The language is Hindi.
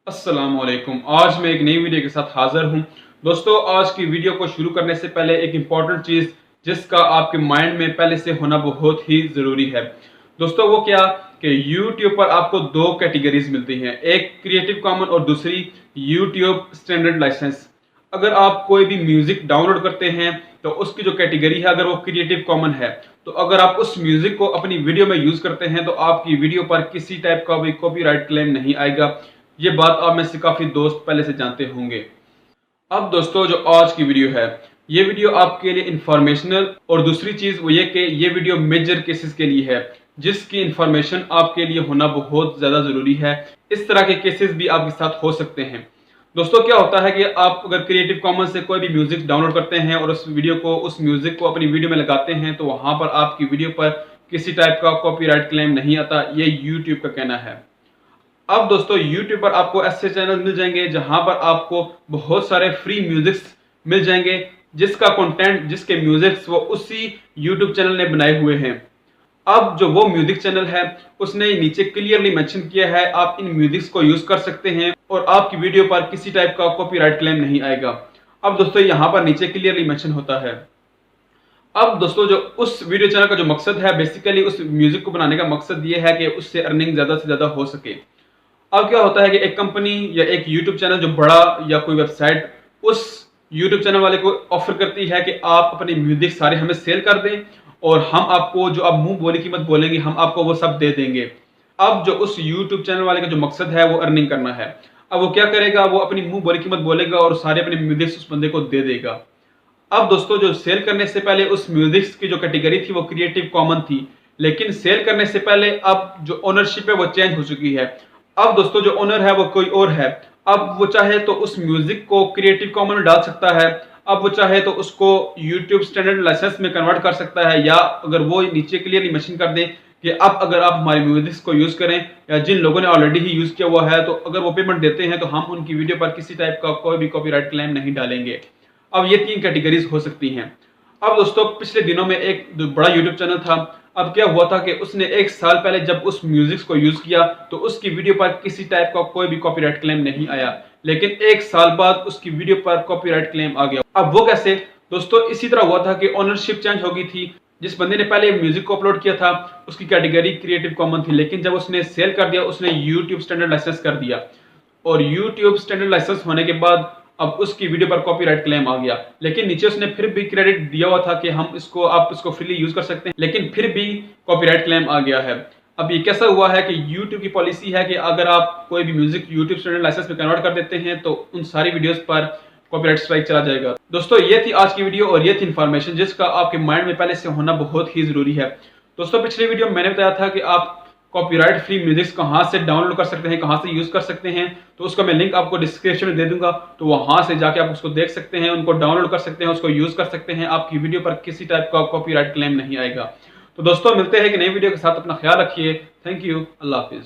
अस्सलामुअलैकुम। आज मैं एक नई वीडियो के साथ हाजिर हूं। दोस्तों, आज की वीडियो को शुरू करने से पहले एक इम्पॉर्टेंट चीज़ जिसका आपके माइंड में पहले से होना बहुत ही ज़रूरी है। दोस्तों, वो क्या कि यूट्यूब पर आपको दो कैटेगरीज मिलती हैं, एक क्रिएटिव कॉमन और दूसरी यूट्यूब स्टैंडर्ड लाइसेंस। अगर आप कोई भी म्यूजिक डाउनलोड करते हैं तो उसकी जो कैटेगरी है, अगर वो क्रिएटिव कॉमन है, तो अगर आप उस म्यूजिक को अपनी वीडियो में यूज करते हैं तो आपकी वीडियो पर किसी टाइप का भी कॉपीराइट क्लेम नहीं आएगा। ये बात आप में से काफी दोस्त पहले से जानते होंगे। अब दोस्तों, जो आज की वीडियो है, ये वीडियो आपके लिए इंफॉर्मेशनल और दूसरी चीज वो ये कि ये वीडियो मेजर केसेस के लिए है जिसकी इंफॉर्मेशन आपके लिए होना बहुत ज्यादा जरूरी है। इस तरह के केसेस भी आपके साथ हो सकते हैं। दोस्तों, क्या होता है कि आप अगर क्रिएटिव कॉमन्स से कोई भी म्यूजिक डाउनलोड करते हैं और उस म्यूजिक को अपनी वीडियो में लगाते हैं तो वहां पर आपकी वीडियो पर किसी टाइप का कॉपीराइट क्लेम नहीं आता, ये यूट्यूब का कहना है। अब दोस्तों, यूट्यूब पर आपको ऐसे चैनल मिल जाएंगे जहां पर आपको बहुत सारे फ्री म्यूजिक्स मिल जाएंगे जिसका कंटेंट, जिसके म्यूजिक्स वो उसी यूट्यूब चैनल ने बनाए हुए हैं। अब जो वो म्यूजिक चैनल है उसने नीचे क्लियरली मेंशन किया है आप इन म्यूजिक्स को यूज कर सकते हैं और आपकी वीडियो पर किसी टाइप का कॉपीराइट क्लेम नहीं आएगा। अब दोस्तों, यहाँ पर नीचे क्लियरली मेंशन होता है। अब दोस्तों, जो उस वीडियो चैनल का जो मकसद है, बेसिकली उस म्यूजिक को बनाने का मकसद ये है कि उससे अर्निंग ज्यादा से ज्यादा हो सके। अब क्या होता है कि एक कंपनी या एक यूट्यूब चैनल जो बड़ा या कोई वेबसाइट उस यूट्यूब चैनल वाले को ऑफर करती है कि आप अपने म्यूजिक सारे हमें सेल कर दें और हम आपको जो आप मुंह बोली कीमत बोलेंगे हम आपको वो सब दे देंगे। अब जो उस यूट्यूब चैनल वाले का जो मकसद है वो अर्निंग करना है। अब वो क्या करेगा, वो अपनी मुंह बोली कीमत बोलेगा और सारे अपने म्यूजिक उस बंदे को दे देगा। अब दोस्तों, जो सेल करने से पहले उस म्यूजिक की जो कैटेगरी थी वो क्रिएटिव कॉमन थी, लेकिन सेल करने से पहले अब जो ओनरशिप है वो चेंज हो चुकी है। अब दोस्तों, जो ओनर है वो कोई और है। अब वो चाहे तो उस म्यूजिक को क्रिएटिव कॉमन में डाल सकता है, अब वो चाहे तो उसको यूट्यूब स्टैंडर्ड लाइसेंस में कन्वर्ट कर सकता है, या अगर वो नीचे क्लियरली मेंशन कर दे कि अब अगर आप हमारे म्यूजिक को यूज करें या जिन लोगों ने ऑलरेडी ही यूज किया हुआ है तो अगर वो पेमेंट देते हैं तो हम उनकी वीडियो पर किसी टाइप का कोई भी कॉपीराइट क्लेम नहीं डालेंगे। अब ये तीन कैटेगरीज हो सकती हैं। अब दोस्तों, पिछले दिनों में एक जो बड़ा यूट्यूब चैनल था, अब क्या हुआ था कि उसने एक साल पहले जब उस म्यूजिक को यूज किया तो उसकी वीडियो पर किसी टाइप का कोई भी कॉपीराइट क्लेम नहीं आया, लेकिन एक साल बाद उसकी वीडियो पर कॉपीराइट क्लेम आ गया। अब वो कैसे? दोस्तों, इसी तरह हुआ था कि ओनरशिप चेंज हो गई थी। जिस बंदे ने पहले म्यूजिक को अपलोड किया था उसकी कैटेगरी क्रिएटिव कॉमन थी, लेकिन जब उसने सेल कर दिया उसने यूट्यूब स्टैंडर्ड लाइसेंस कर दिया और यूट्यूब स्टैंडर्ड लाइसेंस होने के बाद अब उसकी वीडियो पर कॉपीराइट क्लेम आ गया। लेकिन नीचे उसने फिर भी क्रेडिट दिया हुआ था कि आप इसको फ्रीली यूज कर सकते हैं, लेकिन फिर भी कॉपीराइट क्लेम आ गया है। अब ये कैसा हुआ है कि यूट्यूब की पॉलिसी है कि अगर आप कोई भी म्यूजिक यूट्यूब स्टैंडर्ड लाइसेंस में कन्वर्ट कर देते हैं तो उन सारी वीडियोस पर कॉपीराइट स्ट्राइक चला जाएगा। दोस्तों, ये थी आज की वीडियो और ये थी इन्फॉर्मेशन जिसका आपके माइंड में पहले से होना बहुत ही जरूरी है। दोस्तों, पिछली वीडियो में मैंने बताया था कि आप कॉपीराइट फ्री म्यूजिक कहां से डाउनलोड कर सकते हैं, कहां से यूज कर सकते हैं, तो उसका मैं लिंक आपको डिस्क्रिप्शन में दे दूंगा, तो वहां से जाके आप उसको देख सकते हैं, उनको डाउनलोड कर सकते हैं, उसको यूज कर सकते हैं। आपकी वीडियो पर किसी टाइप का कॉपीराइट क्लेम नहीं आएगा। तो दोस्तों, मिलते हैं कि नई वीडियो के साथ। अपना ख्याल रखिए। Thank you. Allah Hafiz.